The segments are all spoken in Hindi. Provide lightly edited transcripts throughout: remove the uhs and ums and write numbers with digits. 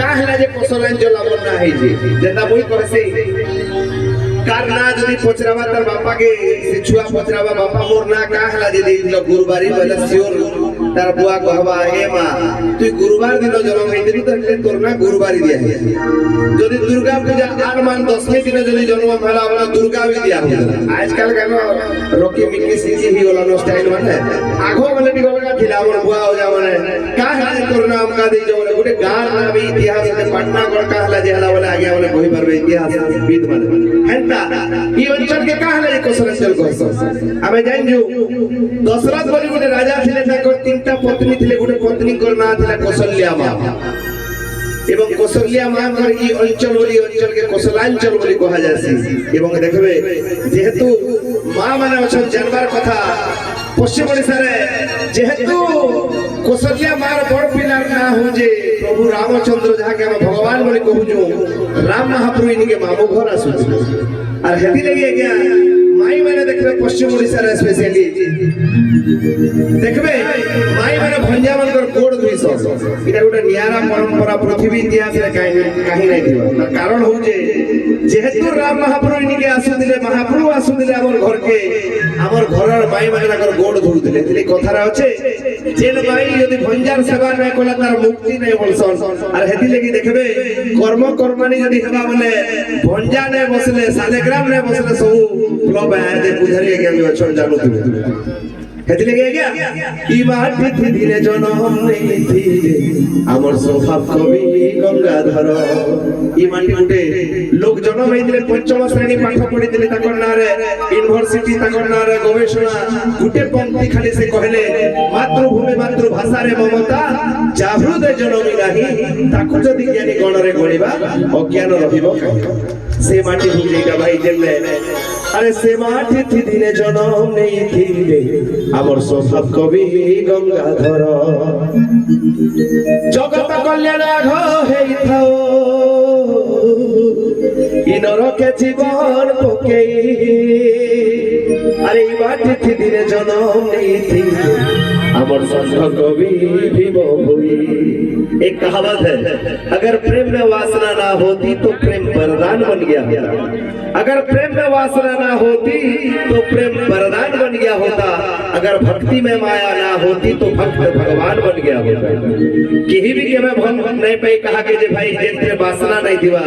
काहला जे कोसलांचल हमर ना है जे जेता बोई कहसे कार ना जदी पचरावा तर बापा के से छुआ पचरावा बापा मोर ना काहला जे देइलो गुरुवारी बले सियोर तार बुआ कहबा ए मा तू गुरुवार दिन जन्म हेतिलु त तोर ना गुरुवारी दिया है जदी दुर्गा पूजा आर मान 10वें दिन जदी जन्म भेला हमरा दुर्गा भी दिया हो आजकल गानो रोकी मिकी सीजी ही वाला नो स्टाइल माने आगो माने टिकोगा थिला हमर बुआ हो जा माने काहला तोर नाम का दे जो गोटे गार ना भी इतिहास में पटना गढ़ काहला जे हला वाला आगे वाला कोई परबे इतिहास विद माने हेंता ई अंचल के काहला जे कोसलांचल कहस आमे जानजु दशरथ बोली गोटे राजा थिले ताकर तीनटा पत्नी थिले गोटे पत्नी कर ना थिला कौशल्या मां एवं कौशल्या मां कर ई अंचल के कोसलांचल बोली कहा जासी एवं देखबे जेहेतु मां माने अछन जानबार कथा पश्चिम ओडिसा रे जेहेतु कौशल्या मार बड़ पिलार ना हो जे प्रभु रामचंद्र जहा के भगवान बोली कहू जो राम महाप्रभु इनी के मामू घर आसु और हेती लगी गया माई माने देखबे पश्चिम ओडिसा रे स्पेशली देखबे माई माने भंजा मनकर गोड़ धुइस इटा गोटे नियारा परंपरा पृथ्वी इतिहास रे काहे नै दिबा कारण हो जे जेहेतु राम महाप्रभु इनी के महाप्रभु आसु दिले हमर घर के हमर घरर माई माने ताकर गोड़ धुउतिले तिले कथारा अछि जेन माई यदि भंजार सेवा नै कोला तार मुक्ति नै बोलसन और हेती लगी देखबे कर्मणी यदि हेबा बोले भंजा नै बसले सालेग्राम नै बसले सब क्लब है दे बुझारी के हम छोड़ जानू तू हेती लगी गया ई माटी थी धीरे जनम नै थी हमर स्वभाव कवि गंगाधर ई माटी गुटे लोग जन्म हेतिले पंचम श्रेणी पाठ पढि दिले ताकर ना रे यूनिवर्सिटी ताकर ना रे गवेषणा गुटे पंक्ति खाली से कहले मातृभूमि मातृभाषा रे ममता जाहृदय जनमी नाही ताकु जदि ज्ञानी गण रे गणिबा अज्ञान रहिबो से माटी बुझेगा भाई जेले अरे से माटी थी दिने जनम नहीं थी रे हमर स्वभाव कवि गंगाधर जगत कल्याण घ हेई थाओ इनर के जीवन पकेई अरे ई माटी थी दिने जनम नहीं थी हमर स्वभाव कवि भीम भोई एक कहावत है अगर प्रेम में वासना ना होती तो प्रेम वरदान बन गया होता अगर प्रेम में वासना ना होती तो प्रेम वरदान बन गया होता अगर भक्ति में माया ना होती तो भक्त भगवान बन गया होता केही भी के मैं भन नहीं पे कहा के जे भाई जेते वासना नहीं दिवा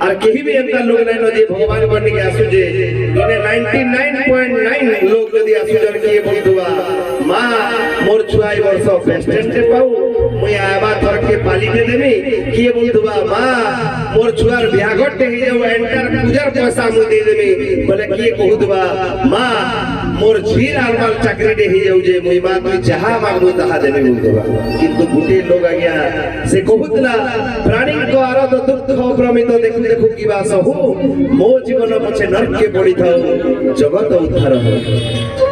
और केही भी एमका लोग नहीं नो जे भगवान बन गया सुजे इने 99.9 लोग यदि आसुजन के बोलदुवा मां मोर छुआई वर्ष पेस्टेंट पाऊ मुई आबा थर के पाली दे देबी के बोलदुवा मां मोर छुआर बियागट हे जाऊ एंटर पूजार पैसा मुई दे देबी बोले के कहूदुवा मां मोर झीर आलमाल चाकरी दे हे जाऊ जे मुई मां तू जहां मांगबो तहा देबी बोलदुवा किंतु गुटे लोग आज्ञा से कहूतला प्राणी को आरद दुख प्रमित देखु देखु की बास हो मो जीवन पछे नरके पड़ी थाओ जगत उद्धार हो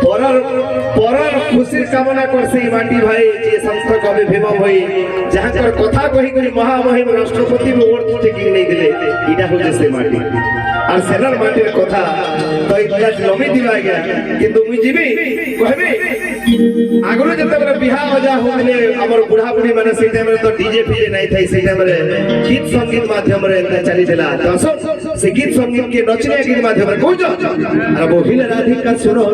परर खुशी कामना करसे माटी भाई जे संस्थ कवि भीम भाई जहां कर कथा कहि करी महामहिम राष्ट्रपति अवार्ड टेकिंग नै दिले इटा हो जे से माटी और सेलर माटी रे कथा तो इतना लमी दिवा गया किंतु मुई जीबी कहबे आगरो जते बरे बिहा मजा होले हमर बुढ़ा बुढ़ी माने से टाइम रे तो डीजे फीजे नै थाई से टाइम रे गीत संगीत माध्यम रे एता चली देला तो से गीत संगीत के नचने गीत माध्यम रे कहजो अरे बोहिल राधिका सुनो